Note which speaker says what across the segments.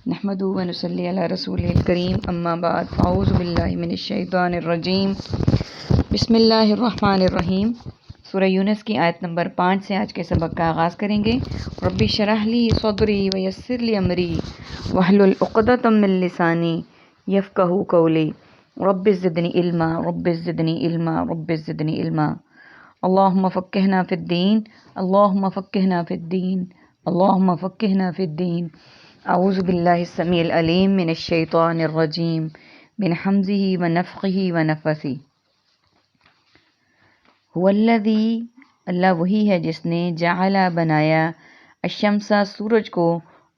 Speaker 1: نحمدہ و نصلی علی رسولہ الکریم، اما بعد، اعوذ باللہ من الشیطان الرجیم، بسم اللہ الرحمن الرحیم۔ سورہ یونس کی آیت نمبر 5 سے آج کے سبق کا آغاز کریں گے۔ رب اشرح لی صدری ویسر لی امری واحلل عقدۃ من لسانی یفقہوا قولی رب زدنی علما رب زدنی علما رب زدنی علما۔ اللہم فقہنا فی الدین، اللہم فقہنا فی الدین، اللہم فقہنا فی الدین۔ اعوذ باللہ السمیع العلیم من الشیطان الرجیم من حمزہ ونفخہ ونفثہ۔ هو الذی، اللہ وہی ہے جس نے جعل بنایا الشمس سورج کو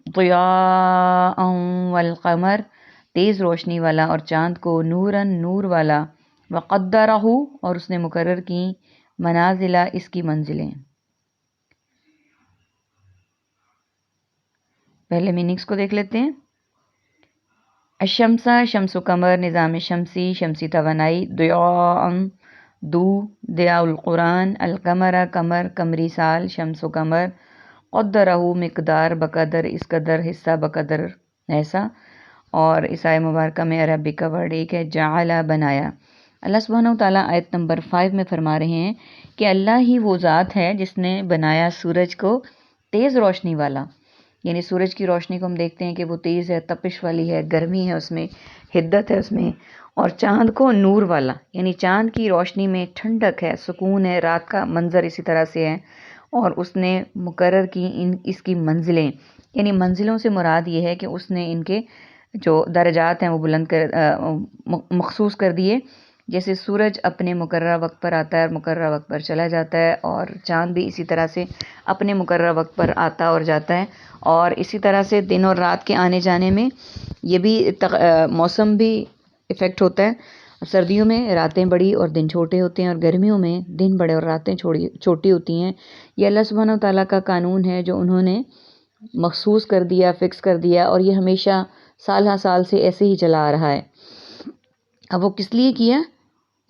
Speaker 1: ضیاء والقمر تیز روشنی والا اور چاند کو نوراً نور والا، وقدرہ اور اس نے مقرر کی منازل اس کی منزلیں۔ پہلے میننگس کو دیکھ لیتے ہیں۔ الشمس شمس و قمر نظام شمسی، شمسی توانائی، ضیاء دو ضیاء القرآن، القمر قمر قمری سال، شمس و قمر، قدرہ مقدار بقدر اس قدر، حصہ بقدر ایسا۔ اور اس آیت مبارکہ میں عربی کا ورڈ ایک ہے، جعل بنایا۔ اللہ سبحانہ وتعالیٰ آیت نمبر 5 میں فرما رہے ہیں کہ اللہ ہی وہ ذات ہے جس نے بنایا سورج کو تیز روشنی والا، یعنی سورج کی روشنی کو ہم دیکھتے ہیں کہ وہ تیز ہے، تپش والی ہے، گرمی ہے اس میں، حدت ہے اس میں، اور چاند کو نور والا، یعنی چاند کی روشنی میں ٹھنڈک ہے، سکون ہے، رات کا منظر اسی طرح سے ہے۔ اور اس نے مقرر کی اس کی منزلیں، یعنی منزلوں سے مراد یہ ہے کہ اس نے ان کے جو درجات ہیں وہ بلند مخصوص کر دیے، جیسے سورج اپنے مقررہ وقت پر آتا ہے اور مقررہ وقت پر چلا جاتا ہے، اور چاند بھی اسی طرح سے اپنے مقررہ وقت پر آتا اور جاتا ہے۔ اور اسی طرح سے دن اور رات کے آنے جانے میں یہ بھی موسم بھی افیکٹ ہوتا ہے۔ سردیوں میں راتیں بڑی اور دن چھوٹے ہوتے ہیں، اور گرمیوں میں دن بڑے اور راتیں چھوٹی ہوتی ہیں۔ یہ اللہ سبحانہ وتعالیٰ کا قانون ہے جو انہوں نے مخصوص کر دیا، فکس کر دیا، اور یہ ہمیشہ سال ہا سال سے ایسے ہی چلا آ رہا ہے۔ اب وہ کس لیے کیا،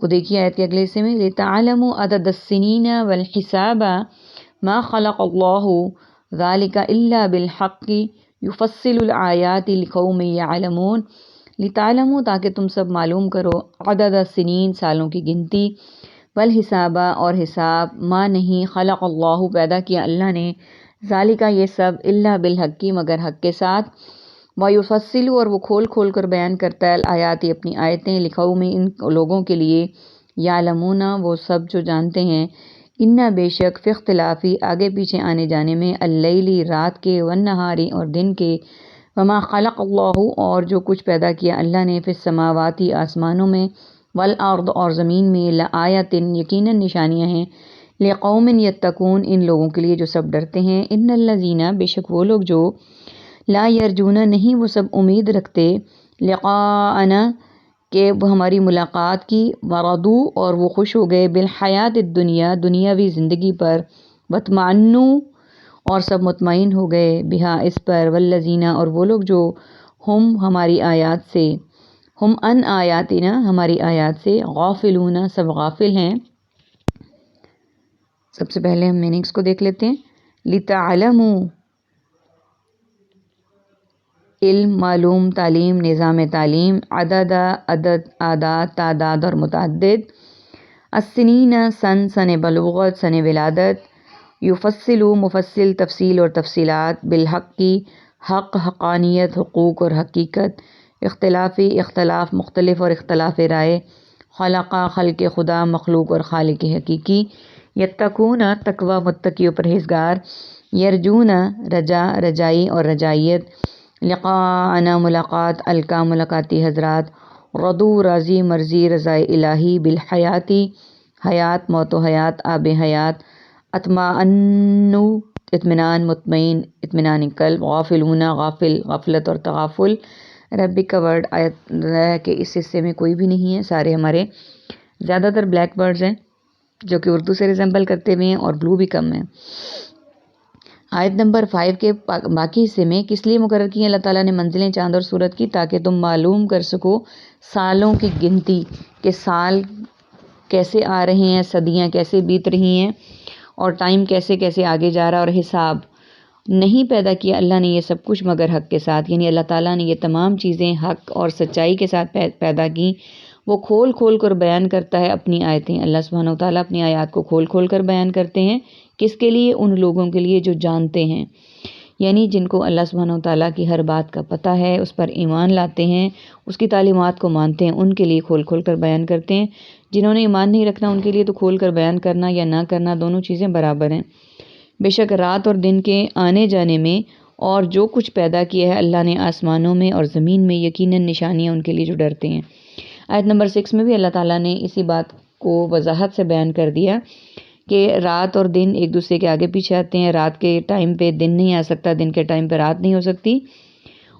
Speaker 1: وہ دیکھیے آیت کے اگلے حصے میں، لِتَعْلَمُوا عَدَدَ السِّنِينَ وَالْحِسَابَ مَا خَلَقَ اللَّهُ ذَلِكَ إِلَّا بِالْحَقِّ يُفَصِّلُ الْآيَاتِ لِقَوْمٍ يَعْلَمُونَ۔ لِتَعْلَمُوا تاکہ تم سب معلوم کرو، عدد السنین سالوں کی گنتی، والحساب اور حساب، ما نہیں، خلق اللہ پیدا کیا اللہ نے، ذالکہ یہ سب، الا بالحق مگر حق کے ساتھ، وَيُفَصِّلُ اور وہ کھول کھول کر بیان کرتا ہے الآیات اپنی آیتیں، لقوم ان لوگوں کے لیے، یعلمون وہ سب جو جانتے ہیں، ان بے شک فی اختلافی آگے پیچھے آنے جانے میں، اللیلی رات کے، والنہاری اور دن کے، وما خلق اللہ اور جو کچھ پیدا کیا اللہ نے، فی السماواتی آسمانوں میں، والارض اور زمین میں، لآیات یقیناً نشانیاں ہیں، لقوم یتقون ان لوگوں کے لیے جو سب ڈرتے ہیں، ان الذین بے شک وہ لوگ جو لا یرجون نہیں وہ سب امید رکھتے، لقاءنا کہ وہ ہماری ملاقات کی، ورضوا اور وہ خوش ہو گئے، بالحیات الدنیا دنیاوی زندگی پر، واطمأنوا اور سب مطمئن ہو گئے، بہا اس پر، والذین اور وہ لوگ جو ہم ہماری آیات سے، ہم ان آیاتنا ہماری آیات سے، غافلون سب غافل ہیں۔ سب سے پہلے ہم میننگس کو دیکھ لیتے ہیں۔ لِتَعْلَمُوا علم، معلوم، تعلیم، نظام تعلیم، عدد اعداد، تعداد اور متعدد، السنین سن، سن بلوغت، سن ولادت، یفصل مفصل تفصیل اور تفصیلات، بالحق کی حق، حقانیت، حقوق اور حقیقت، اختلافی اختلاف مختلف اور اختلاف رائے، خلقہ خلق خدا، مخلوق اور خالق حقیقی، یتقون تقوی متقی و پرہیزگار، یرجون رجا رجائی اور رجائیت، لقاءنا ملاقات، القا ملاقاتی حضرات، رضوا راضی مرضی رضائے الہی، بالحیاتی حیات موت و حیات، آب حیات، اطمأنوا اطمینان، مطمئن اطمینان قلب، غافلون غافل غفلت اور تغافل۔ عربی کا ورڈ آیت ہے کہ اس حصے میں کوئی بھی نہیں ہے، سارے ہمارے زیادہ تر بلیک ورڈز ہیں جو کہ اردو سے ریزمبل کرتے ہوئے ہیں، اور بلو بھی کم ہیں۔ آیت نمبر 5 کے باقی حصے میں کس لیے مقرر کی اللہ تعالیٰ نے منزلیں چاند اور سورج کی، تاکہ تم معلوم کر سکو سالوں کی گنتی، کہ سال کیسے آ رہے ہیں، صدیاں کیسے بیت رہی ہیں، اور ٹائم کیسے کیسے آگے جا رہا ہے، اور حساب نہیں پیدا کیا اللہ نے یہ سب کچھ مگر حق کے ساتھ، یعنی اللہ تعالیٰ نے یہ تمام چیزیں حق اور سچائی کے ساتھ پیدا کی۔ وہ کھول کھول کر بیان کرتا ہے اپنی آیتیں، اللہ سبحانہ وتعالیٰ اپنی آیات کو کھول کھول کر بیان کرتے ہیں۔ کس کے لیے؟ ان لوگوں کے لیے جو جانتے ہیں، یعنی جن کو اللہ سبحانہ وتعالیٰ کی ہر بات کا پتہ ہے، اس پر ایمان لاتے ہیں، اس کی تعلیمات کو مانتے ہیں، ان کے لیے کھول کھول کر بیان کرتے ہیں۔ جنہوں نے ایمان نہیں رکھنا ان کے لیے تو کھول کر بیان کرنا یا نہ کرنا دونوں چیزیں برابر ہیں۔ بے شک رات اور دن کے آنے جانے میں اور جو کچھ پیدا کیا ہے اللہ نے آسمانوں میں اور زمین میں، یقیناً نشانیاں ان کے لیے جو ڈرتے ہیں۔ آیت نمبر 6 میں بھی اللہ تعالیٰ نے اسی بات کو وضاحت سے بیان کر دیا کہ رات اور دن ایک دوسرے کے آگے پیچھے آتے ہیں، رات کے ٹائم پہ دن نہیں آ سکتا، دن کے ٹائم پہ رات نہیں ہو سکتی،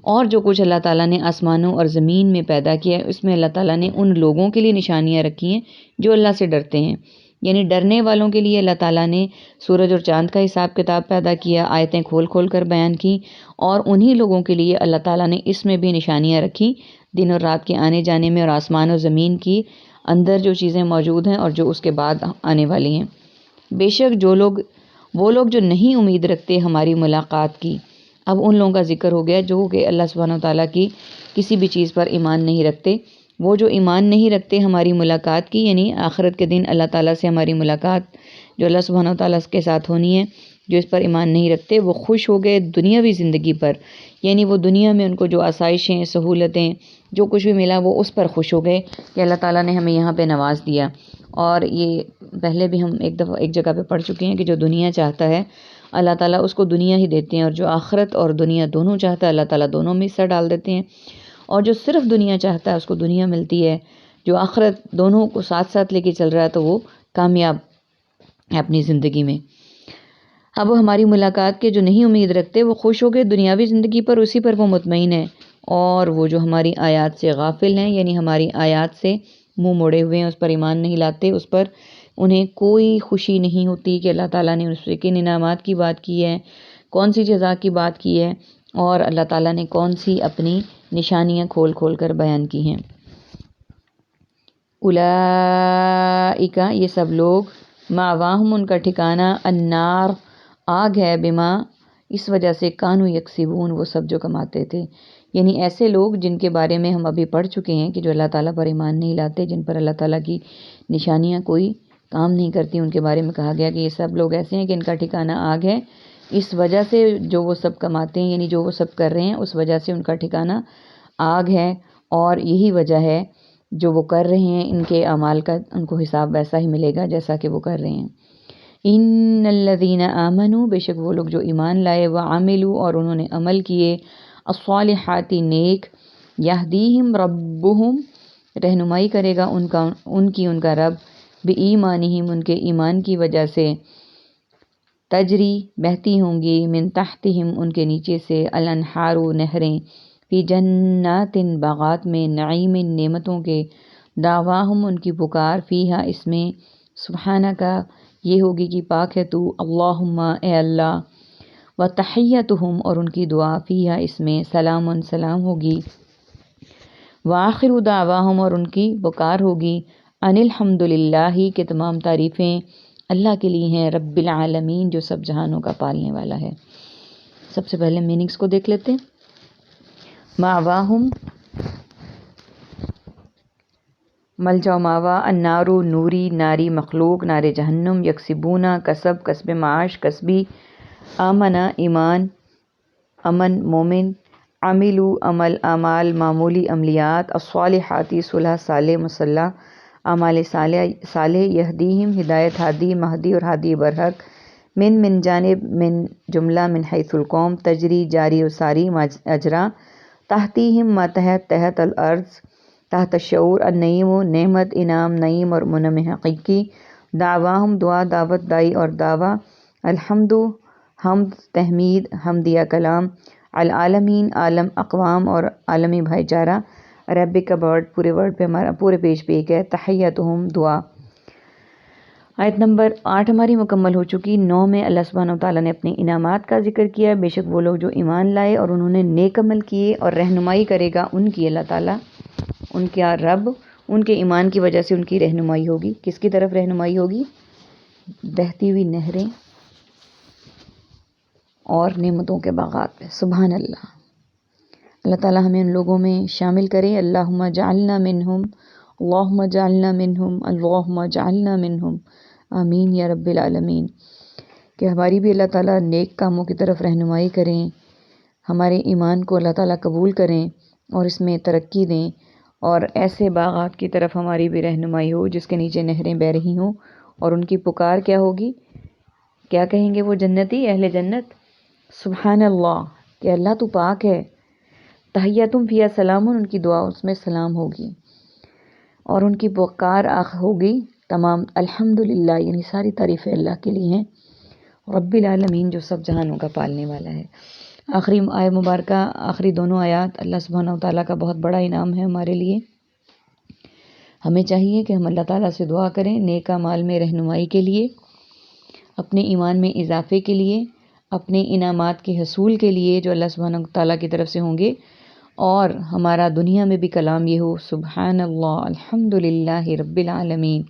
Speaker 1: اور جو کچھ اللہ تعالیٰ نے آسمانوں اور زمین میں پیدا کیا ہے اس میں اللہ تعالیٰ نے ان لوگوں کے لیے نشانیاں رکھی ہیں جو اللہ سے ڈرتے ہیں، یعنی ڈرنے والوں کے لیے اللہ تعالیٰ نے سورج اور چاند کا حساب کتاب پیدا کیا، آیتیں کھول کھول کر بیان کی، اور انہی لوگوں کے لیے اللہ تعالیٰ نے اس میں بھی نشانیاں رکھی، دن اور رات کے آنے جانے میں اور آسمان اور زمین کی اندر جو چیزیں موجود ہیں اور جو اس کے بعد آنے والی ہیں۔ بے شک وہ لوگ جو نہیں امید رکھتے ہماری ملاقات کی، اب ان لوگوں کا ذکر ہو گیا جو کہ اللہ سبحانہ وتعالیٰ کی کسی بھی چیز پر ایمان نہیں رکھتے۔ وہ جو ایمان نہیں رکھتے ہماری ملاقات کی، یعنی آخرت کے دن اللہ تعالیٰ سے ہماری ملاقات جو اللہ سبحانہ وتعالیٰ کے ساتھ ہونی ہے، جو اس پر ایمان نہیں رکھتے وہ خوش ہو گئے دنیاوی زندگی پر، یعنی وہ دنیا میں ان کو جو آسائشیں، سہولتیں، جو کچھ بھی ملا وہ اس پر خوش ہو گئے کہ اللہ تعالیٰ نے ہمیں یہاں پہ نواز دیا۔ اور یہ پہلے بھی ہم ایک جگہ پہ پڑھ چکے ہیں کہ جو دنیا چاہتا ہے اللہ تعالیٰ اس کو دنیا ہی دیتے ہیں، اور جو آخرت اور دنیا دونوں چاہتا ہے اللہ تعالیٰ دونوں میں حصہ ڈال دیتے ہیں، اور جو صرف دنیا چاہتا ہے اس کو دنیا ملتی ہے، جو آخرت دونوں کو ساتھ ساتھ لے کے چل رہا ہے تو وہ کامیاب ہے اپنی زندگی میں۔ اب وہ ہماری ملاقات کے جو نہیں امید رکھتے وہ خوش ہو گئے دنیاوی زندگی پر، اسی پر وہ مطمئن ہیں، اور وہ جو ہماری آیات سے غافل ہیں، یعنی ہماری آیات سے منہ موڑے ہوئے ہیں، اس پر ایمان نہیں لاتے، اس پر انہیں کوئی خوشی نہیں ہوتی کہ اللہ تعالیٰ نے اس سے کن انعامات کی بات کی ہے، کون سی جزا کی بات کی ہے، اور اللہ تعالیٰ نے کون سی اپنی نشانیاں کھول کھول کر بیان کی ہیں۔ اولئک، یہ سب لوگ، مأواہم، ان کا ٹھکانہ، النار، آگ ہے، بما، اس وجہ سے، کانوا یکسبون، وہ سب جو کماتے تھے، یعنی ایسے لوگ جن کے بارے میں ہم ابھی پڑھ چکے ہیں کہ جو اللہ تعالیٰ پر ایمان نہیں لاتے، جن پر اللہ تعالیٰ کی نشانیاں کوئی کام نہیں کرتی، ان کے بارے میں کہا گیا کہ یہ سب لوگ ایسے ہیں کہ ان کا ٹھکانہ آگ ہے، اس وجہ سے جو وہ سب کماتے ہیں، یعنی جو وہ سب کر رہے ہیں اس وجہ سے ان کا ٹھکانہ آگ ہے، اور یہی وجہ ہے جو وہ کر رہے ہیں ان کے اعمال کا ان کو حساب ویسا ہی ملے گا جیسا کہ وہ کر رہے ہیں۔ ان الذین آمنوا، بے شک وہ لوگ جو ایمان لائے، وعملوا، اور انہوں نے عمل کیے، الصالحات، نیک، یہدیہم ربہم، رہنمائی کرے گا ان کا رب، بایمانہم، ان کے ایمان کی وجہ سے، تجری، بہتی ہوں گی، من تحتہم، ان کے نیچے سے، الانہار، نہریں، فی جنات، باغات میں، نعیم، نعمتوں کے، دعواہم، ان کی پکار، فیہا، اس میں، سبحانک، یہ ہوگی کہ پاک ہے تو، اللہم، اے اللہ، وتحیتہم، اور ان کی دعا، فیہا، اس میں، سلام، سلام ہوگی، وآخر دعواہم، اور ان کی پکار ہوگی، ان الحمدللہ، کہ تمام تعریفیں اللہ کے لیے ہیں، رب العالمین، جو سب جہانوں کا پالنے والا ہے۔ سب سے پہلے میننگز کو دیکھ لیتے ہیں۔ مأواہم، ملجا و ماوا، النار، نوری، ناری، مخلوق، نار جہنم، یکسبونا، کسب، کسب معاش، کسبی، آمنا، ایمان، امن، مومن، عملو، عمل، اعمال، معمولی، عملیات، الصالحات، صلح، صالح، مصلح، اعمال صالح، یہدیہم، ہدایت، ہادی، مہدی اور ہادی برحق، من جانب، من جملہ، من حیث القوم، تجری، جاری و ساری، اجرا، تحتیہم، ماتحت، تحت الارض، تحت الشعور، النعیم، نعمت، انعام، نعیم اور منعم حقیقی، دعواہم، دعا، دعوت، دائی اور دعویٰ، الحمد، حمد، تحمید، حمدیہ کلام، العالمین، عالم، اقوام اور عالمی بھائی چارہ، عربک کا پورے ورڈ پہ ہمارا پورے پیج پہ ایک ہے، تحیتہم، دعا۔ آیت نمبر 8 ہماری مکمل ہو چکی۔ 9 میں اللہ سبحانہ وتعالیٰ نے اپنے انعامات کا ذکر کیا، بے شک وہ لوگ جو ایمان لائے اور انہوں نے نیک عمل کیے، اور رہنمائی کرے گا ان کی اللہ تعالیٰ، ان کا رب، ان کے ایمان کی وجہ سے ان کی رہنمائی ہوگی۔ کس کی طرف رہنمائی ہوگی؟ بہتی ہوئی نہریں اور نعمتوں کے باغات پہ۔ سبحان اللہ۔ اللہ تعالیٰ ہمیں ان لوگوں میں شامل کرے۔ اللہم اجعلنا منہم، اللہم اجعلنا منہم، اللہم اجعلنا منہم، آمین یا رب العالمین۔ کہ ہماری بھی اللہ تعالیٰ نیک کاموں کی طرف رہنمائی کریں، ہمارے ایمان کو اللہ تعالیٰ قبول کریں اور اس میں ترقی دیں، اور ایسے باغات کی طرف ہماری بھی رہنمائی ہو جس کے نیچے نہریں بہہ رہی ہوں، اور ان کی پکار کیا ہوگی، کیا کہیں گے وہ جنتی، اہل جنت؟ سبحان اللہ، کہ اللہ تو پاک ہے۔ تحیتم فیہا سلام، ان کی دعا اس میں سلام ہوگی، اور ان کی پکار ہوگی تمام الحمدللہ، یعنی ساری تعریفیں اللہ کے لیے ہیں، رب العالمین جو سب جہانوں کا پالنے والا ہے۔ آخری آیت مبارکہ، آخری دونوں آیات اللہ سبحانہ و تعالیٰ کا بہت بڑا انعام ہے ہمارے لیے۔ ہمیں چاہیے کہ ہم اللہ تعالیٰ سے دعا کریں نیک اعمال میں رہنمائی کے لیے، اپنے ایمان میں اضافے کے لیے، اپنے انعامات کے حصول کے لیے جو اللہ سبحانہ و تعالیٰ کی طرف سے ہوں گے، اور ہمارا دنیا میں بھی کلام یہ ہو سبحان اللہ الحمدللہ رب العالمین،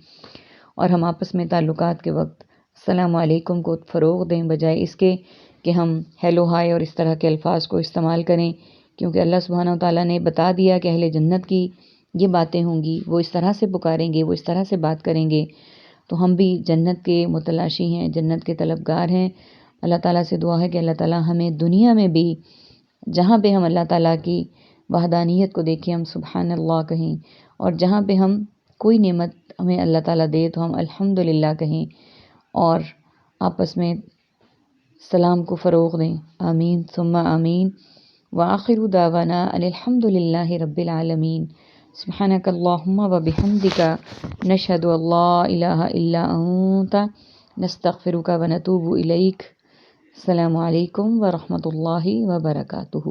Speaker 1: اور ہم آپس میں تعلقات کے وقت السلام علیکم کو فروغ دیں بجائے اس کے کہ ہم ہیلو ہائے اور اس طرح کے الفاظ کو استعمال کریں، کیونکہ اللہ سبحانہ و تعالیٰ نے بتا دیا کہ اہل جنت کی یہ باتیں ہوں گی، وہ اس طرح سے پکاریں گے، وہ اس طرح سے بات کریں گے۔ تو ہم بھی جنت کے متلاشی ہیں، جنت کے طلبگار ہیں۔ اللہ تعالیٰ سے دعا ہے کہ اللہ تعالیٰ ہمیں دنیا میں بھی جہاں پہ ہم اللہ تعالیٰ کی وحدانیت کو دیکھیں ہم سبحان اللہ کہیں، اور جہاں پہ ہم کوئی نعمت ہمیں اللہ تعالیٰ دے تو ہم الحمدللہ کہیں، اور آپس میں سلام کو فروغ دیں۔ آمین ثم آمین۔ وآخر دعوانا ان الحمدللہ رب العالمین۔ سبحانک اللہم وبحمدک، نشہد ان لا الہ الا انت، نستغفرک ونتوب الیک۔ السلام علیکم ورحمۃ اللہ وبرکاتہ۔